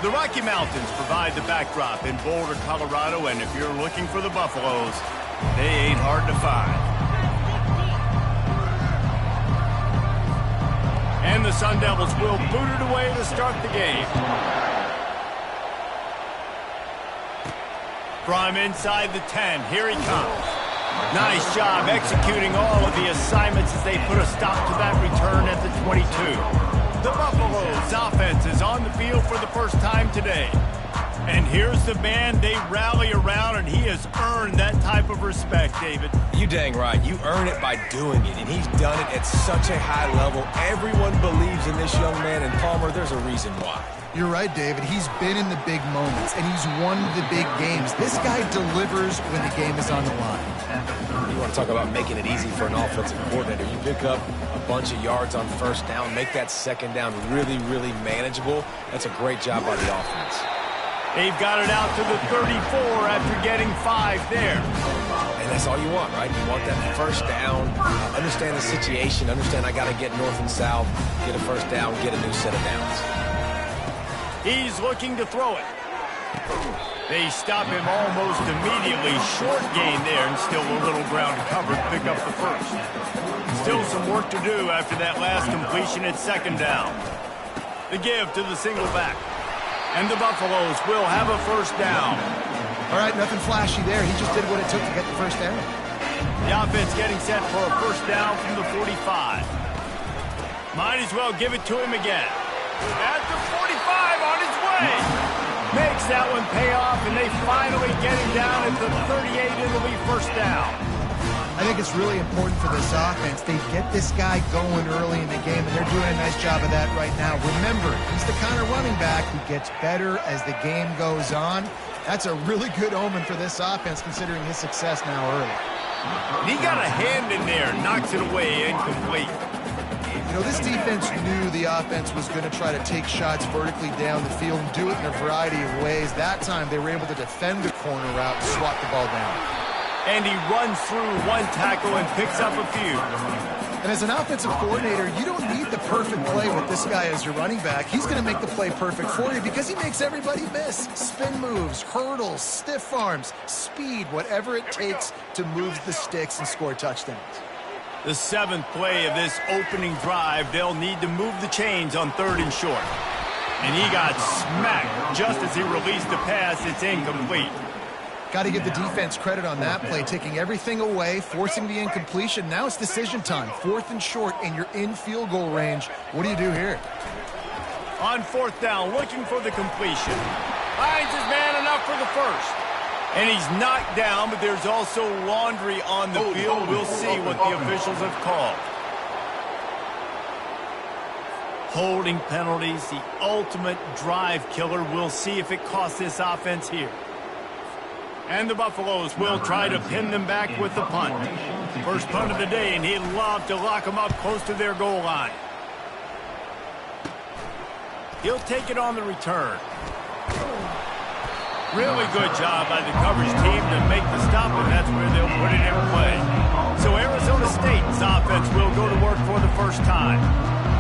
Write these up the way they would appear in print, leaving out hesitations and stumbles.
The Rocky Mountains provide the backdrop in Boulder, Colorado, and if you're looking for the Buffaloes, they ain't hard to find. And the Sun Devils will boot it away to start the game. From inside the 10, here he comes. Nice job executing all of the assignments as they put a stop to that return at the 22. The Buffaloes offense is on the field for the first time today. And here's the man they rally around, and he has earned that type of respect, David. You dang right. You earn it by doing it, and he's done it at such a high level. Everyone believes in this young man, and Palmer, there's a reason why. You're right, David. He's been in the big moments, and he's won the big games. This guy delivers when the game is on the line. You want to talk about making it easy for an offensive coordinator. You pick up a bunch of yards on first down, make that second down really, really manageable. That's a great job by the offense. They've got it out to the 34 after getting 5 there. And that's all you want, right? You want that first down, understand the situation, understand I got to get north and south, get a first down, get a new set of downs. He's looking to throw it. They stop him almost immediately. Short gain there, and still a little ground covered to pick up the first. Still some work to do after that last completion at second down. The give to the single back. And the Buffaloes will have a first down. All right, nothing flashy there. He just did what it took to get the first down. The offense getting set for a first down from the 45. Might as well give it to him again. At the 45 on his way. Makes that one pay off, and they finally get him down at the 38. It'll be first down. I think it's really important for this offense. They get this guy going early in the game, and they're doing a nice job of that right now. Remember, he's the kind of running back who gets better as the game goes on. That's a really good omen for this offense, considering his success now early. He got a hand in there, knocks it away, incomplete. You know, this defense knew the offense was going to try to take shots vertically down the field and do it in a variety of ways. That time, they were able to defend the corner route and swat the ball down. And he runs through one tackle and picks up a few. And as an offensive coordinator, you don't need the perfect play with this guy as your running back. He's going to make the play perfect for you because he makes everybody miss. Spin moves, hurdles, stiff arms, speed, whatever it takes to move the sticks and score touchdowns. The 7th play of this opening drive, they'll need to move the chains on 3rd and short. And he got smacked just as he released the pass. It's incomplete. Got to give the defense credit on that play, taking everything away, forcing the incompletion. Now it's decision time. 4th and short, and you're in field goal range. What do you do here? On 4th down, looking for the completion. Finds his man enough for the first. And he's knocked down, but there's also laundry on the field. We'll see what the officials have called. Holding penalties, the ultimate drive killer. We'll see if it costs this offense here. And the Buffaloes will try to pin them back with the punt. First punt of the day, and he'd love to lock them up close to their goal line. He'll take it on the return. Really good job by the coverage team to make the stop, and that's where they'll put it in play. So Arizona State's offense will go to work for the first time.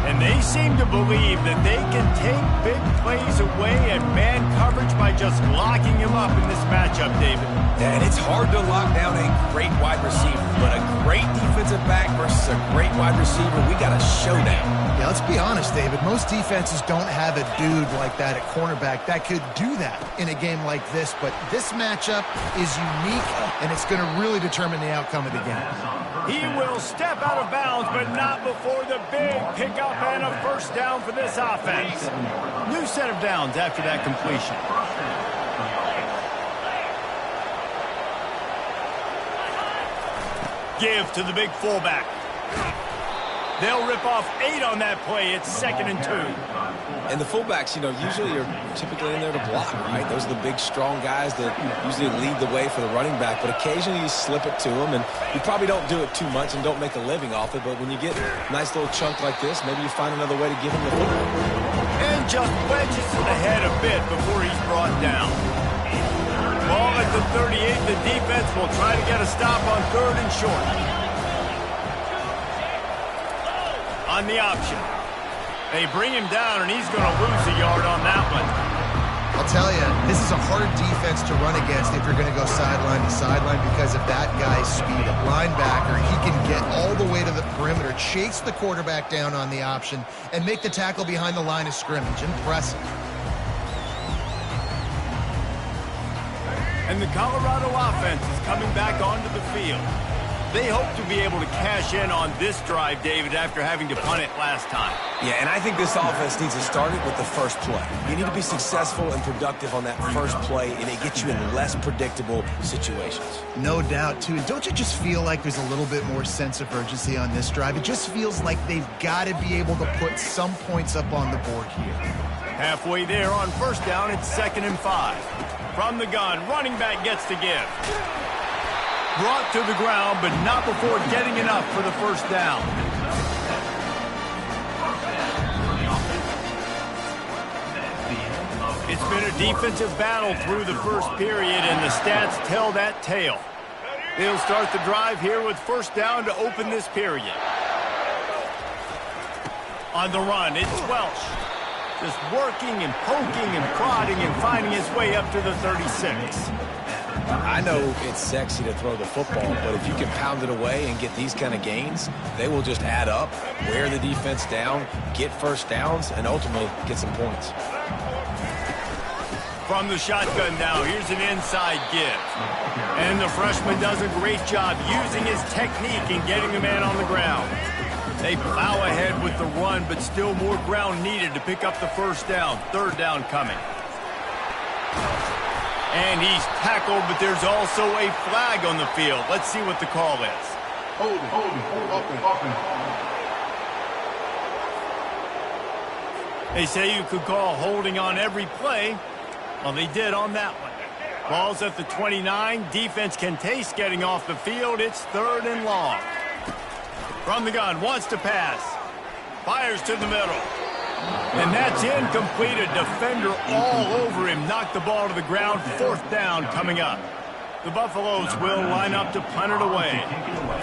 And they seem to believe that they can take big plays away at man coverage by just locking him up in this matchup, David. Yeah, and it's hard to lock down a great wide receiver, but a great defensive back versus a great wide receiver, we got a showdown. Yeah, let's be honest, David. Most defenses don't have a dude like that at cornerback that could do that in a game like this, but this matchup is unique, and it's going to really determine the outcome of the game. He will step out of bounds, but not before the big pickup and a first down for this offense. New set of downs after that completion. Give to the big fullback. They'll rip off 8 on that play. It's 2nd and 2. And the fullbacks, you know, usually are typically in there to block, right? Those are the big, strong guys that usually lead the way for the running back. But occasionally you slip it to them, and you probably don't do it too much and don't make a living off it. But when you get a nice little chunk like this, maybe you find another way to give him the football. And just wedges to the head a bit before he's brought down. Ball at the 38. The defense will try to get a stop on 3rd and short. On the option. They bring him down, and he's going to lose a yard on that one. I'll tell you, this is a hard defense to run against if you're going to go sideline to sideline because of that guy's speed. A linebacker, he can get all the way to the perimeter, chase the quarterback down on the option, and make the tackle behind the line of scrimmage. Impressive. And the Colorado offense is coming back onto the field. They hope to be able to cash in on this drive, David, after having to punt it last time. Yeah, and I think this offense needs to start it with the first play. You need to be successful and productive on that first play, and it gets you in less predictable situations. No doubt, too. And don't you just feel like there's a little bit more sense of urgency on this drive? It just feels like they've got to be able to put some points up on the board here. Halfway there on first down, it's 2nd and 5. From the gun, running back gets to give. Brought to the ground, but not before getting enough for the first down. It's been a defensive battle through the first period, and the stats tell that tale. They'll start the drive here with first down to open this period. On the run, it's Welsh. Just working and poking and prodding and finding his way up to the 36. I know it's sexy to throw the football, but if you can pound it away and get these kind of gains, they will just add up, wear the defense down, get first downs, and ultimately get some points. From the shotgun now, here's an inside give. And the freshman does a great job using his technique and getting the man on the ground. They plow ahead with the run, but still more ground needed to pick up the first down. Third down coming. And he's tackled, but there's also a flag on the field. Let's see what the call is. Hold it. They say you could call holding on every play. Well, they did on that one. Ball's at the 29. Defense can taste getting off the field. It's 3rd and long. From the gun, wants to pass. Fires to the middle. And that's incomplete. A defender all over him. Knocked the ball to the ground. 4th down coming up. The Buffaloes will line up to punt it away.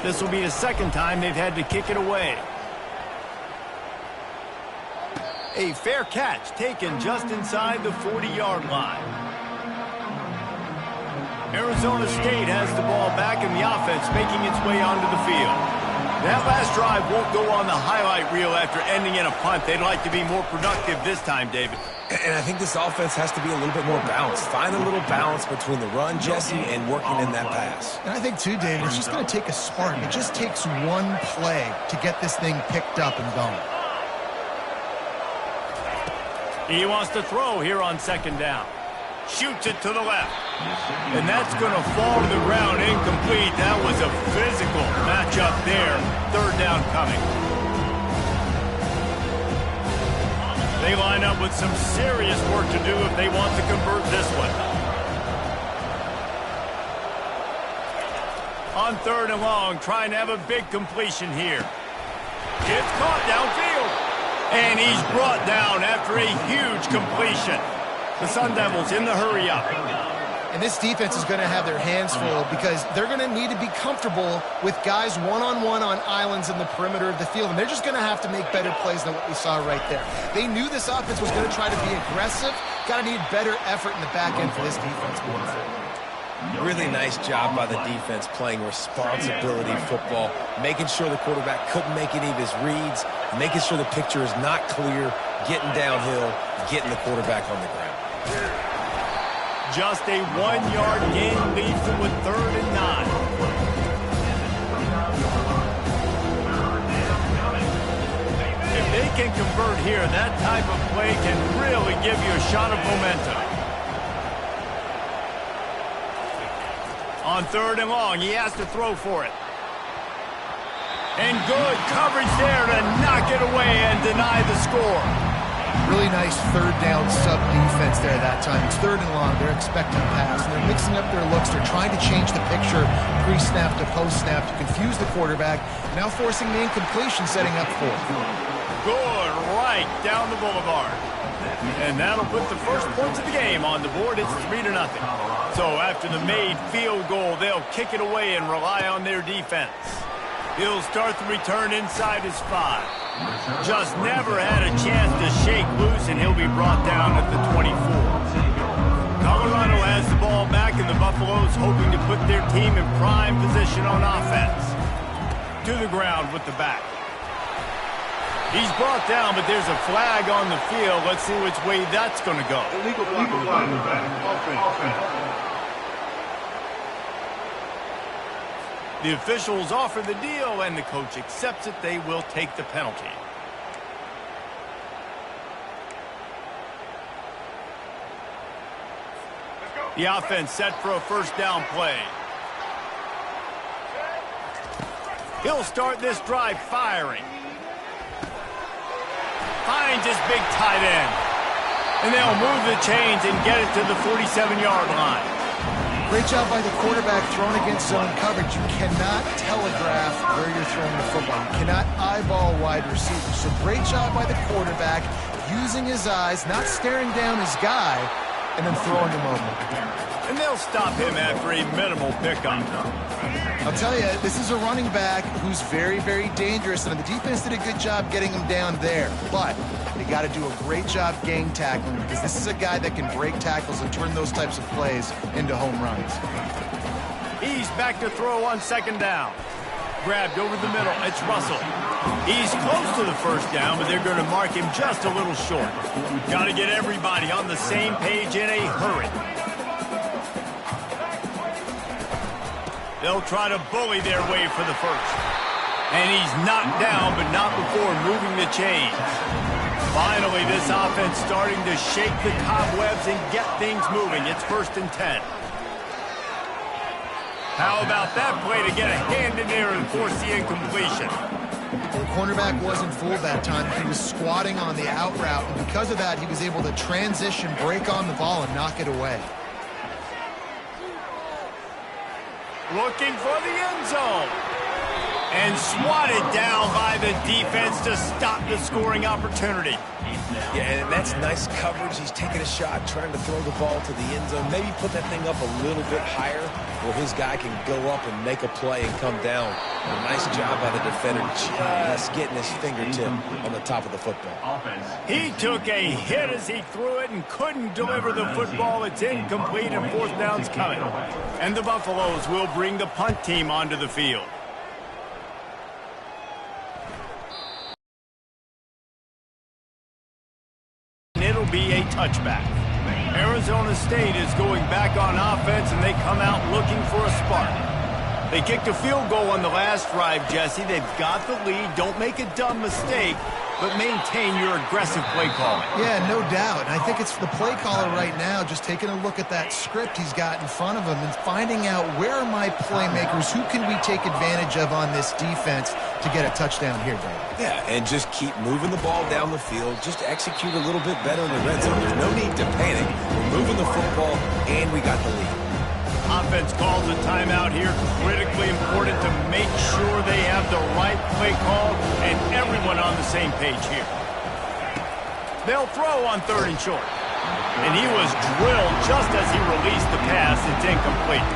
This will be the 2nd time they've had to kick it away. A fair catch taken just inside the 40-yard line. Arizona State has the ball back in the offense, making its way onto the field. That last drive won't go on the highlight reel after ending in a punt. They'd like to be more productive this time, David. And I think this offense has to be a little bit more balanced. Find a little balance between the run, Jesse, and working in that pass. And I think, too, David, it's just going to take a spark. It just takes one play to get this thing picked up and going. He wants to throw here on 2nd down. Shoots it to the left. And that's going to fall to the ground incomplete. That was a physical matchup there. 3rd down coming. They line up with some serious work to do if they want to convert this one. On 3rd and long, trying to have a big completion here. It's caught downfield. And he's brought down after a huge completion. The Sun Devils in the hurry up. And this defense is going to have their hands full because they're going to need to be comfortable with guys one-on-one on islands in the perimeter of the field. And they're just going to have to make better plays than what we saw right there. They knew this offense was going to try to be aggressive. Got to need better effort in the back end for this defense going forward. Really nice job by the defense playing responsibility football, making sure the quarterback couldn't make any of his reads, making sure the picture is not clear, getting downhill, getting the quarterback on the ground. Just a 1-yard gain leads them with 3rd and 9. If they can convert here, that type of play can really give you a shot of momentum. On 3rd and long, he has to throw for it. And good coverage there to knock it away and deny the score. Really nice 3rd down sub defense there that time. It's 3rd and long. They're expecting a pass, and they're mixing up their looks. They're trying to change the picture pre-snap to post-snap to confuse the quarterback, now forcing the incompletion, setting up 4th. Good right down the boulevard. And that'll put the first points of the game on the board. It's 3-0. So after the made field goal, they'll kick it away and rely on their defense. He'll start the return inside his 5. Just never had a chance to shake loose, and he'll be brought down at the 24. and the Buffaloes hoping to put their team in prime position on offense. To the ground with the back. He's brought down, but there's a flag on the field. Let's see which way that's going to go. Illegal flag in the back. Offense. The officials offer the deal, and the coach accepts it. They will take the penalty. The offense set for a first down play. He'll start this drive firing. Finds his big tight end. And they'll move the chains and get it to the 47-yard line. Great job by the quarterback throwing against zone coverage. You cannot telegraph where you're throwing the football. You cannot eyeball wide receivers. So great job by the quarterback using his eyes, not staring down his guy, and then throwing him over. And they'll stop him after a minimal pickup. I'll tell you, this is a running back who's very, very dangerous, and the defense did a good job getting him down there. But they got to do a great job gang tackling, because this is a guy that can break tackles and turn those types of plays into home runs. He's back to throw on second down. Grabbed over the middle. It's Russell. He's close to the first down, but they're going to mark him just a little short. Got to get everybody on the same page in a hurry. They'll try to bully their way for the first. And he's knocked down, but not before moving the chains. Finally, this offense starting to shake the cobwebs and get things moving. It's 1st and 10. How about that play to get a hand in there and force the incompletion? The cornerback wasn't fooled that time. He was squatting on the out route, and because of that, he was able to transition, break on the ball, and knock it away. Looking for the end zone. And swatted down by the defense to stop the scoring opportunity. Yeah, and that's nice coverage. He's taking a shot, trying to throw the ball to the end zone. Maybe put that thing up a little bit higher where his guy can go up and make a play and come down. A nice job by the defender just getting his fingertip on the top of the football. He took a hit as he threw it and couldn't deliver the football. It's incomplete and 4th down's coming. And the Buffaloes will bring the punt team onto the field. It'll be a touchback. Arizona State is going back on offense, and they come out looking for a spark. They kicked a field goal on the last drive, Jesse. They've got the lead. Don't make a dumb mistake, but maintain your aggressive play calling. Yeah, no doubt. And I think it's the play caller right now just taking a look at that script he's got in front of him and finding out where are my playmakers, who can we take advantage of on this defense to get a touchdown here, Dave. Yeah, and just keep moving the ball down the field. Just execute a little bit better in the red zone. There's no need to panic. We're moving the football, and we got the lead. Offense calls a timeout here. Critically important to make sure they have the right play call and everyone on the same page here. They'll throw on 3rd and short. And he was drilled just as he released the pass. It's incomplete.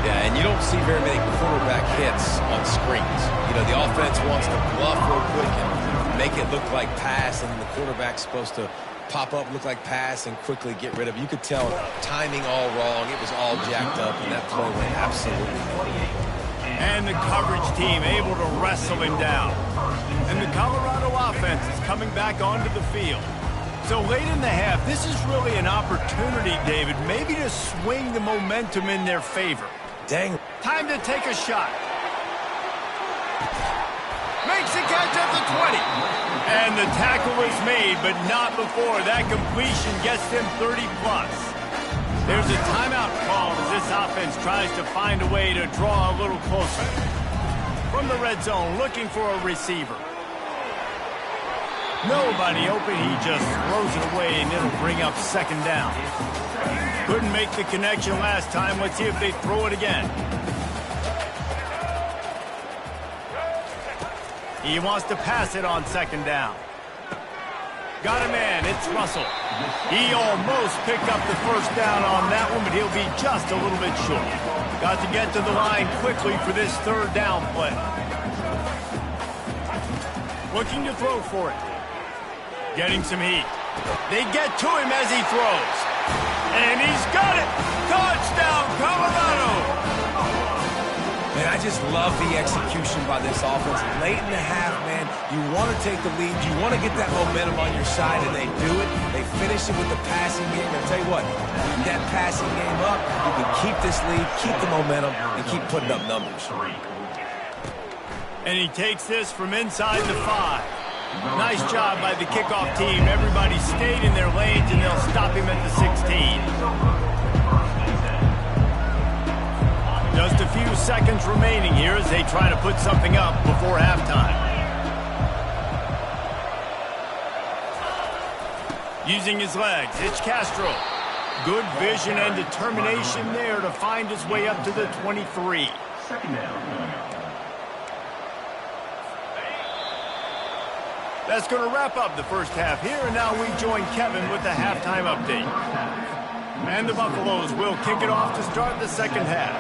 Yeah, and you don't see very many quarterback hits on screens. You know, the offense wants to bluff real quick and make it look like pass, and the quarterback's supposed to pop up, look like pass, and quickly get rid of it. You could tell timing all wrong. It was all jacked up, and that play went absolutely nowhere. And the coverage team able to wrestle him down. And the Colorado offense is coming back onto the field. So late in the half, this is really an opportunity, David, maybe to swing the momentum in their favor. Dang. Time to take a shot. Makes the catch at the 20. And the tackle is made, but not before that completion gets them 30-plus. There's a timeout called as this offense tries to find a way to draw a little closer. From the red zone, looking for a receiver. Nobody open, he just throws it away, and it'll bring up 2nd down. Couldn't make the connection last time. Let's see if they throw it again. He wants to pass it on 2nd down. Got a man, it's Russell. He almost picked up the first down on that one, but he'll be just a little bit short. Got to get to the line quickly for this 3rd down play. Looking to throw for it. Getting some heat. They get to him as he throws. And he's got it! Touchdown! just love the execution by this offense. Late in the half, man, you want to take the lead. You want to get that momentum on your side, and they do it. They finish it with the passing game. I'll tell you what, keep that passing game up. You can keep this lead, keep the momentum, and keep putting up numbers. And he takes this from inside the 5. Nice job by the kickoff team. Everybody stayed in their lanes, and they'll stop him at the 16. Just a few seconds remaining here as they try to put something up before halftime. Using his legs, it's Castro. Good vision and determination there to find his way up to the 23. Second down. That's going to wrap up the first half here, and now we join Kevin with the halftime update. And the Buffaloes will kick it off to start the second half.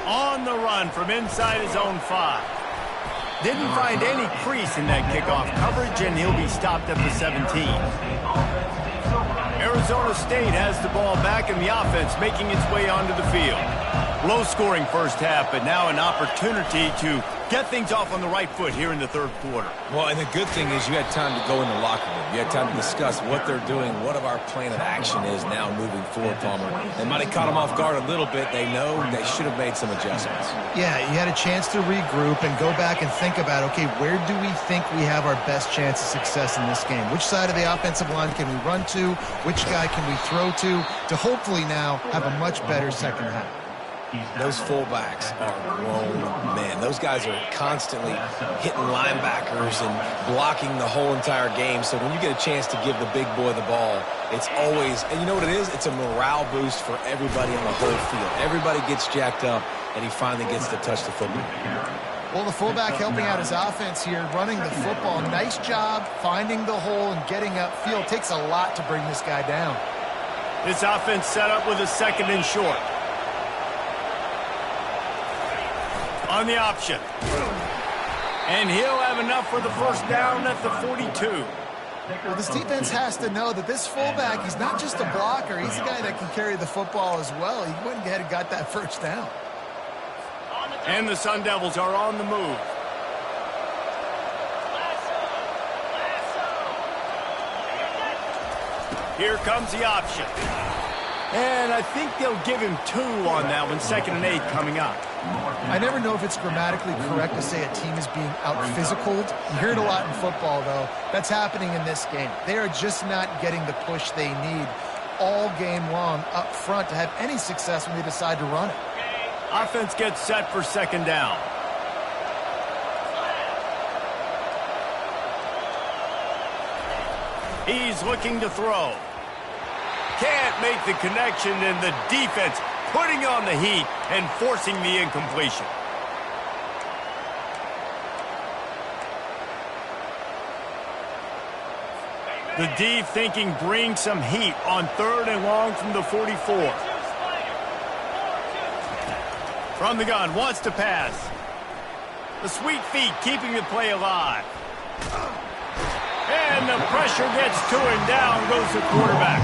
On the run from inside his own 5. Didn't find any crease in that kickoff coverage, and he'll be stopped at the 17. Arizona State has the ball back, and the offense making its way onto the field. Low-scoring first half, but now an opportunity to get things off on the right foot here in the third quarter. Well, and the good thing is you had time to go in the locker room. You had time to discuss what they're doing, what our plan of action is now moving forward, Palmer. They might have caught them off guard a little bit. They know they should have made some adjustments. Yeah, you had a chance to regroup and go back and think about, okay, where do we think we have our best chance of success in this game? Which side of the offensive line can we run to? Which guy can we throw to hopefully now have a much better second half? Those fullbacks are grown men. Those guys are constantly hitting linebackers and blocking the whole entire game. So when you get a chance to give the big boy the ball, it's always, and you know what it is? It's a morale boost for everybody on the whole field. Everybody gets jacked up, and he finally gets to touch the football. Well, the fullback helping out his offense here, running the football. Nice job finding the hole and getting upfield. Takes a lot to bring this guy down. This offense set up with a second and short. On the option. And he'll have enough for the first down at the 42. Well, this defense has to know that this fullback, he's not just a blocker. He's a guy that can carry the football as well. He went ahead and got that first down. And the Sun Devils are on the move. Here comes the option. And I think they'll give him 2 on that one. 2nd and 8 coming up. I never know if it's grammatically correct to say a team is being out-physicaled. You hear it a lot in football, though. That's happening in this game. They are just not getting the push they need all game long up front to have any success when they decide to run it. Offense gets set for 2nd down. He's looking to throw. Can't make the connection, and the defense putting on the heat and forcing the incompletion. The D thinking bring some heat on 3rd and long from the 44. From the gun, wants to pass. The sweet feet keeping the play alive. And the pressure gets to him. Down goes the quarterback.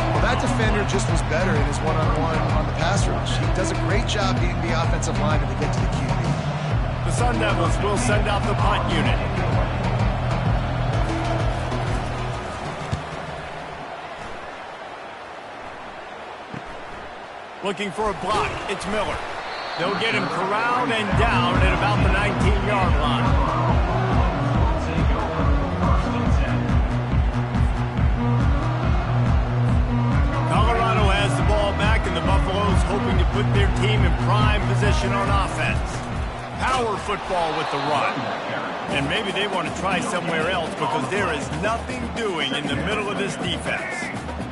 Well, that defender just was better in his one-on-one on the pass rush. He does a great job beating the offensive lineman to get to the QB. The Sun Devils will send out the punt unit. Looking for a block. It's Miller. They'll get him corralled and down at about the 19-yard line. The Buffaloes hoping to put their team in prime position on offense. Power football with the run. And maybe they want to try somewhere else because there is nothing doing in the middle of this defense.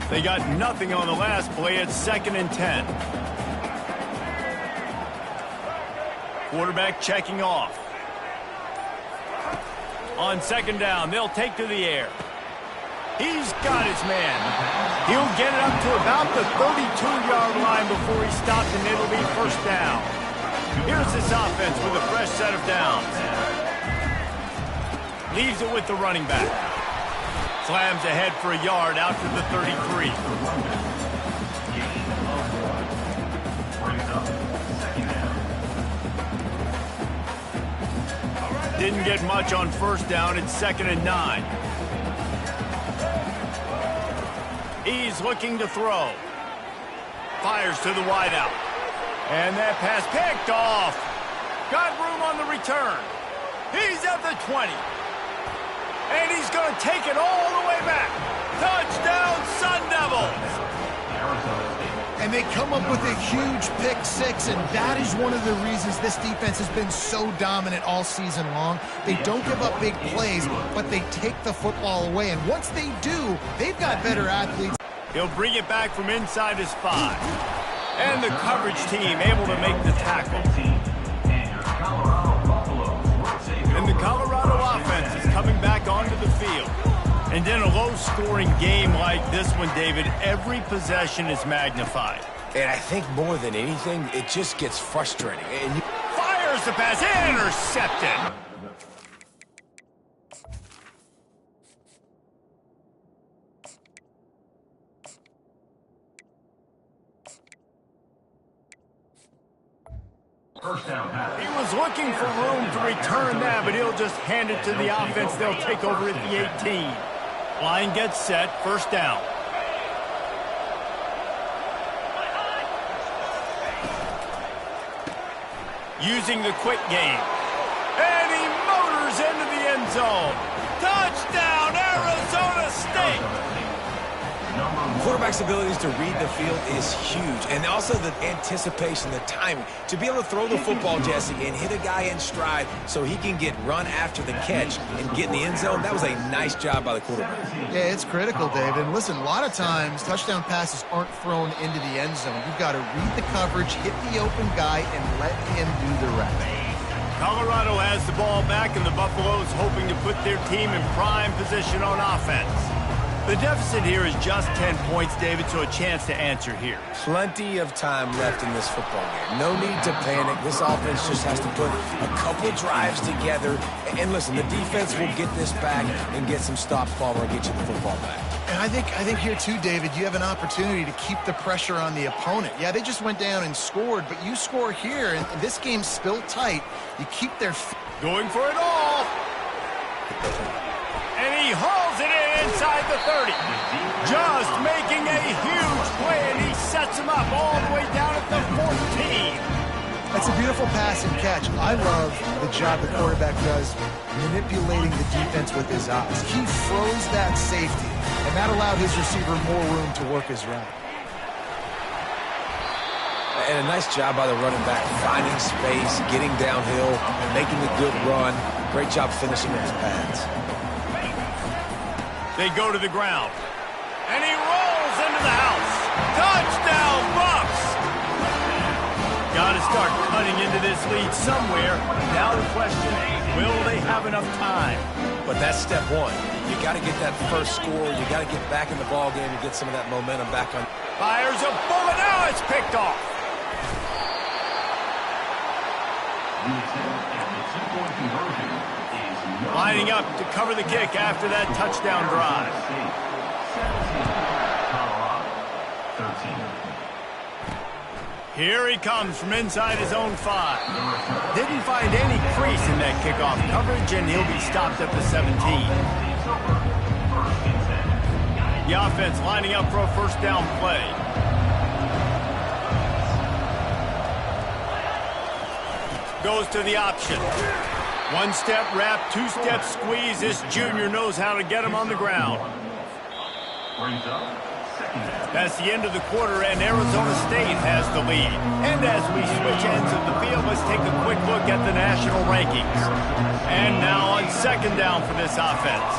They got nothing on the last play at 2nd and 10. Quarterback checking off. On 2nd down, they'll take to the air. He's got his man. He'll get it up to about the 32-yard line before he stops, and it'll be first down. Here's this offense with a fresh set of downs. Leaves it with the running back. Slams ahead for a yard out to the 33. Didn't get much on first down. It's 2nd and 9. He's looking to throw. Fires to the wideout. And that pass picked off. Got room on the return. He's at the 20. And he's going to take it all the way back. Touchdown, Sun Devils! And they come up with a huge pick six, and that is one of the reasons this defense has been so dominant all season long. They don't give up big plays, but they take the football away. And once they do, they've got better athletes. He'll bring it back from inside his 5. And the coverage team able to make the tackle. And the Colorado offense is coming back onto the field. And in a low-scoring game like this one, David, every possession is magnified. And I think more than anything, it just gets frustrating. And fires the pass, intercepted. He was looking for room to return that, but he'll just hand it to the offense. They'll take over at the 18. Line gets set, 1st down. Using the quick game. And he motors into the end zone. Touchdown, Arizona State! Quarterback's abilities to read the field is huge, and also the anticipation, the timing. To be able to throw the football, Jesse, and hit a guy in stride so he can get run after the catch and get in the end zone, that was a nice job by the quarterback. Yeah, it's critical, David. And listen, a lot of times touchdown passes aren't thrown into the end zone. You've got to read the coverage, hit the open guy, and let him do the rest. Colorado has the ball back, and the Buffaloes hoping to put their team in prime position on offense. The deficit here is just 10 points, David, so a chance to answer here. Plenty of time left in this football game. No need to panic. This offense just has to put a couple drives together. And listen, the defense will get this back and get some stops, Palmer, and get you the football back. And I think here too, David, you have an opportunity to keep the pressure on the opponent. Yeah, they just went down and scored, but you score here, and this game's still tight. You keep their... Going for it all. And he hauls it in inside the 30. Just making a huge play, and he sets him up all the way down at the 14. That's a beautiful pass and catch. I love the job the quarterback does manipulating the defense with his eyes. He froze that safety, and that allowed his receiver more room to work his route. And a nice job by the running back, finding space, getting downhill, and making a good run. Great job finishing with his pads. They go to the ground. And he rolls into the house. Touchdown, Bucks! Got to start cutting into this lead somewhere. Now the question, will they have enough time? But that's step one. You got to get that first score. You got to get back in the ball game and get some of that momentum back on. Fires a bullet. Now it's picked off. Lining up to cover the kick after that touchdown drive. Here he comes from inside his own 5. Didn't find any crease in that kickoff coverage, and he'll be stopped at the 17. The offense lining up for a 1st down play. Goes to the option. 1-step wrap, 2-step squeeze. This junior knows how to get him on the ground. That's the end of the quarter, and Arizona State has the lead. And as we switch ends of the field, let's take a quick look at the national rankings. And now on 2nd down for this offense.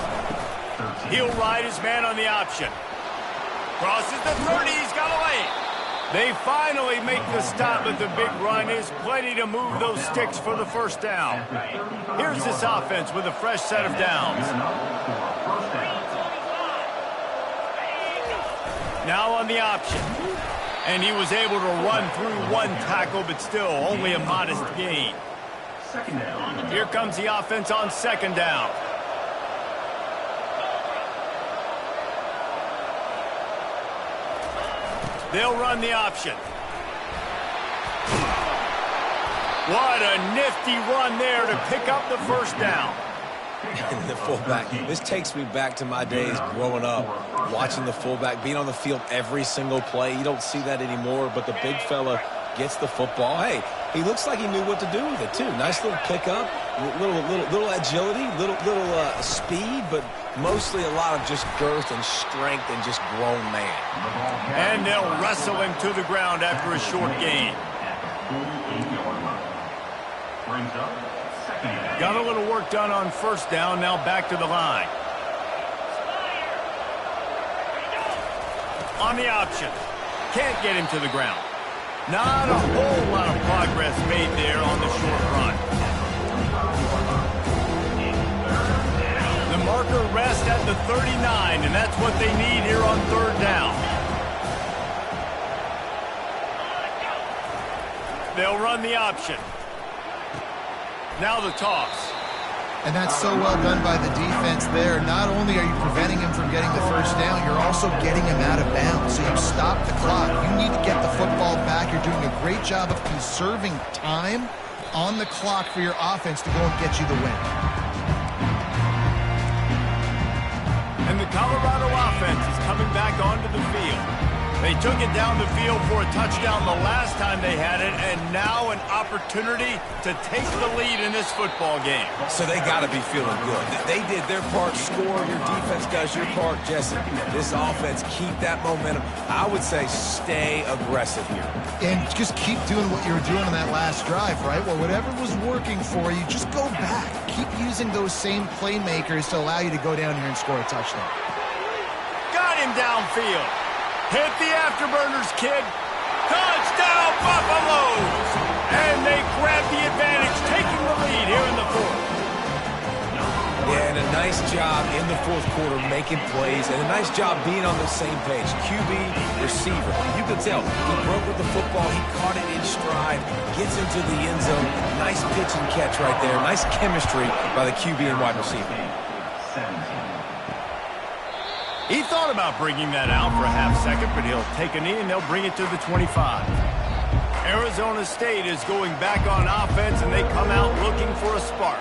He'll ride his man on the option. Crosses the 30, he's got a lane. They finally make the stop, but the big run is plenty to move those sticks for the 1st down. Here's this offense with a fresh set of downs. Now on the option. And he was able to run through 1 tackle, but still only a modest gain. Here comes the offense on 2nd down. They'll run the option. What a nifty run there to pick up the first down. And the fullback, this takes me back to my days growing up, watching the fullback being on the field every single play. You don't see that anymore, but the big fella gets the football. Hey, he looks like he knew what to do with it, too. Nice little pickup, little agility, little speed, but mostly a lot of just girth and strength and just grown man. And they'll wrestle him to the ground after a short gain. Got a little work done on first down, now back to the line. On the option. Can't get him to the ground. Not a whole lot of progress made there on the short run. The marker rests at the 39, and that's what they need here on third down. They'll run the option. Now the toss. And that's so well done by the defense there. Not only are you preventing him from getting the first down, you're also getting him out of bounds. So you stop the clock. You need to get the football back. You're doing a great job of conserving time on the clock for your offense to go and get you the win. And the Colorado offense is coming back onto the field. They took it down the field for a touchdown the last time they had it, and now an opportunity to take the lead in this football game. So they got to be feeling good. They did their part, score. Your defense does your part, Jesse. This offense, keep that momentum. I would say stay aggressive here. And just keep doing what you were doing on that last drive, right? Well, whatever was working for you, just go back. Keep using those same playmakers to allow you to go down here and score a touchdown. Got him downfield. Hit the afterburners, kid. Touchdown, Buffaloes! And they grab the advantage, taking the lead here in the fourth. Yeah, and a nice job in the fourth quarter making plays, and a nice job being on the same page. QB, receiver. You could tell he broke with the football. He caught it in stride, gets into the end zone. Nice pitch and catch right there. Nice chemistry by the QB and wide receiver. He thought about bringing that out for a half second, but he'll take a knee and they'll bring it to the 25. Arizona State is going back on offense, and they come out looking for a spark.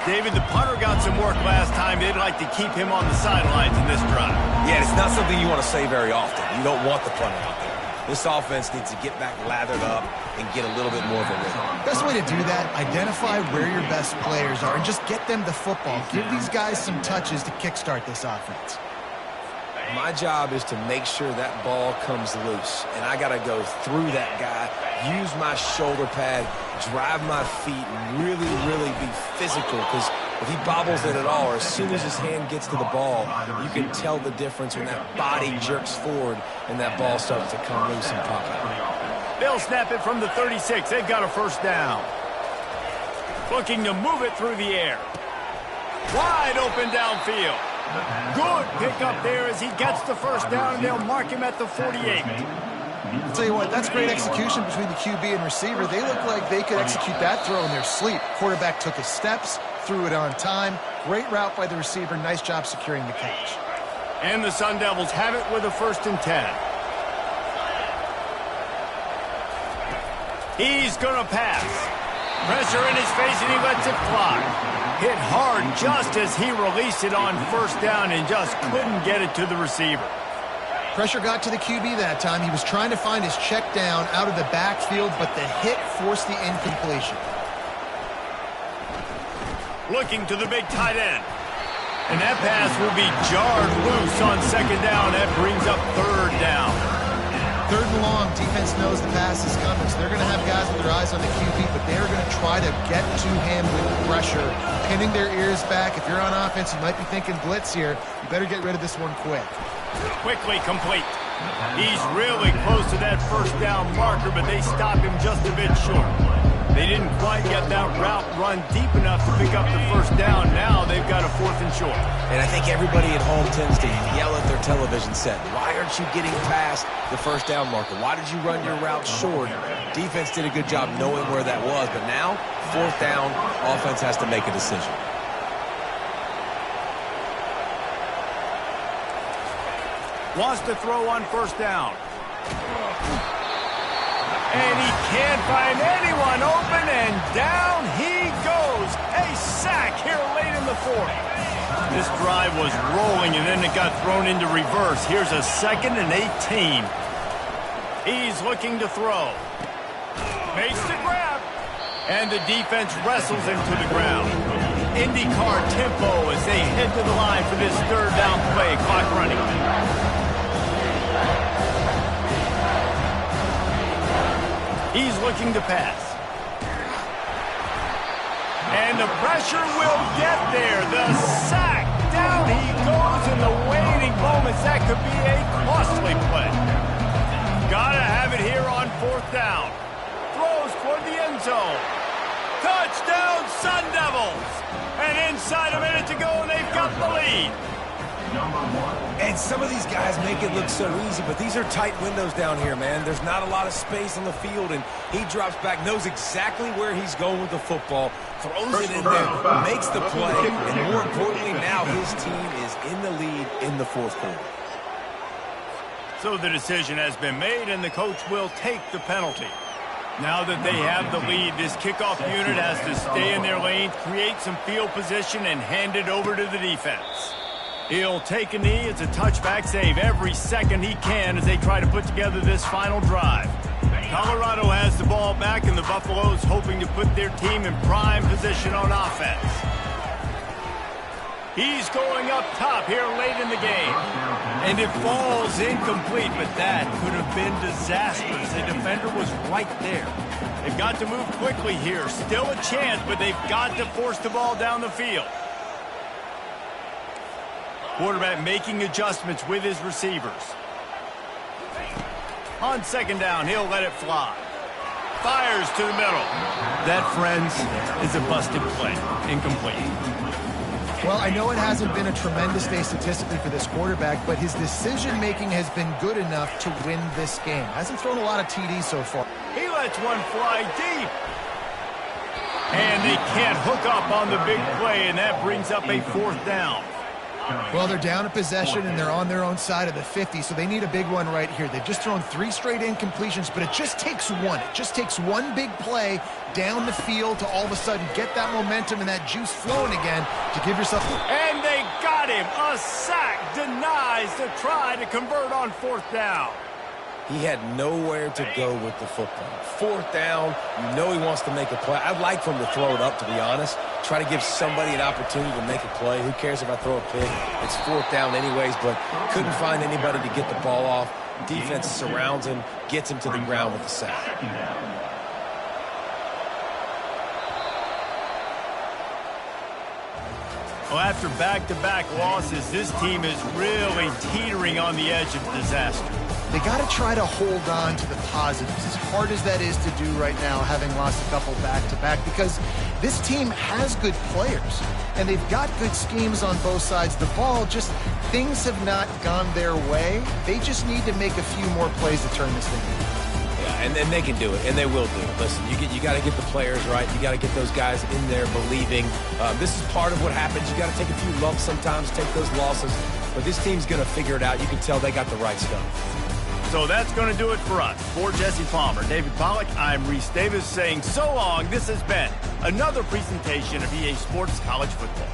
David, the punter got some work last time. They'd like to keep him on the sidelines in this drive. Yeah, it's not something you want to say very often. You don't want the punter out there. This offense needs to get back lathered up and get a little bit more of a rhythm. Best way to do that, identify where your best players are and just get them the football. Give these guys some touches to kickstart this offense. My job is to make sure that ball comes loose, and I got to go through that guy, use my shoulder pad, drive my feet, and really be physical, because if he bobbles it at all, or as soon as his hand gets to the ball, you can tell the difference when that body jerks forward and that ball starts to come loose and pop out. They'll snap it from the 36. They've got a first down. Looking to move it through the air. Wide open downfield. Good pickup there as he gets the first down, and they'll mark him at the 48. I'll tell you what, that's great execution between the QB and receiver. They look like they could execute that throw in their sleep. Quarterback took his steps, threw it on time. Great route by the receiver. Nice job securing the catch. And the Sun Devils have it with a 1st and 10. He's going to pass. Pressure in his face, and he lets it fly. Hit hard just as he released it on first down and just couldn't get it to the receiver. Pressure got to the QB that time. He was trying to find his check down out of the backfield, but the hit forced the incompletion. Looking to the big tight end. And that pass will be jarred loose on second down. That brings up third down. Third and long, defense knows the pass is coming, so they're going to have guys with their eyes on the QB, but they're going to try to get to him with pressure, pinning their ears back. If you're on offense, you might be thinking blitz here. You better get rid of this one quick. Quickly complete. He's really close to that first down marker, but they stop him just a bit short. They didn't quite get that route run deep enough to pick up the first down. Now they've got a 4th and short. And I think everybody at home tends to yell at their television set. Why aren't you getting past the first down marker? Why did you run your route short? Defense did a good job knowing where that was, but now, 4th down, offense has to make a decision. Wants to throw on first down. And he can't find anyone open, and down he goes. A sack here late in the fourth. This drive was rolling, and then it got thrown into reverse. Here's a 2nd and 18. He's looking to throw. Makes the grab. And the defense wrestles him to the ground. IndyCar tempo as they head to the line for this 3rd down play. Clock running. He's looking to pass. And the pressure will get there. The sack. Down he goes in the waning moments. That could be a costly play. Gotta have it here on 4th down. Throws toward the end zone. Touchdown, Sun Devils. And inside a minute to go, and they've got the lead. And some of these guys make it look so easy, but these are tight windows down here, man. There's not a lot of space on the field, and he drops back, knows exactly where he's going with the football, throws it in there, makes the play, and more importantly, now his team is in the lead in the 4th quarter. So the decision has been made, and the coach will take the penalty. Now that they have the lead, this kickoff unit has to stay in their lane, create some field position, and hand it over to the defense. He'll take a knee. It's a touchback save every second he can as they try to put together this final drive. Colorado has the ball back, and the Buffaloes hoping to put their team in prime position on offense. He's going up top here late in the game. And it falls incomplete, but that could have been disastrous. The defender was right there. They've got to move quickly here. Still a chance, but they've got to force the ball down the field. Quarterback making adjustments with his receivers. On 2nd down, he'll let it fly. Fires to the middle. That, friends, is a busted play. Incomplete. Well, I know it hasn't been a tremendous day statistically for this quarterback, but his decision-making has been good enough to win this game. Hasn't thrown a lot of TDs so far. He lets one fly deep. And they can't hook up on the big play, and that brings up a 4th down. Well, they're down a possession, and they're on their own side of the 50, so they need a big one right here. They've just thrown 3 straight incompletions, but it just takes one. It just takes one big play down the field to all of a sudden get that momentum and that juice flowing again to give yourself... And they got him. A sack denies the try to convert on 4th down. He had nowhere to go with the football. 4th down, you know he wants to make a play. I'd like for him to throw it up, to be honest. Try to give somebody an opportunity to make a play. Who cares if I throw a pick? It's 4th down anyways, but couldn't find anybody to get the ball off. Defense surrounds him, gets him to the ground with the sack. Well, after back-to-back losses, this team is really teetering on the edge of disaster. They got to try to hold on to the positives, as hard as that is to do right now, having lost a couple back-to-back, because this team has good players, and they've got good schemes on both sides of the ball. Just things have not gone their way. They just need to make a few more plays to turn this thing around. Yeah, and they can do it, and they will do it. Listen, you got to get the players right. You got to get those guys in there believing. This is part of what happens. You got to take a few lumps sometimes, take those losses, but this team's going to figure it out. You can tell they got the right stuff. So that's going to do it for us. For Jesse Palmer, David Pollack, I'm Reese Davis saying so long. This has been another presentation of EA Sports College Football.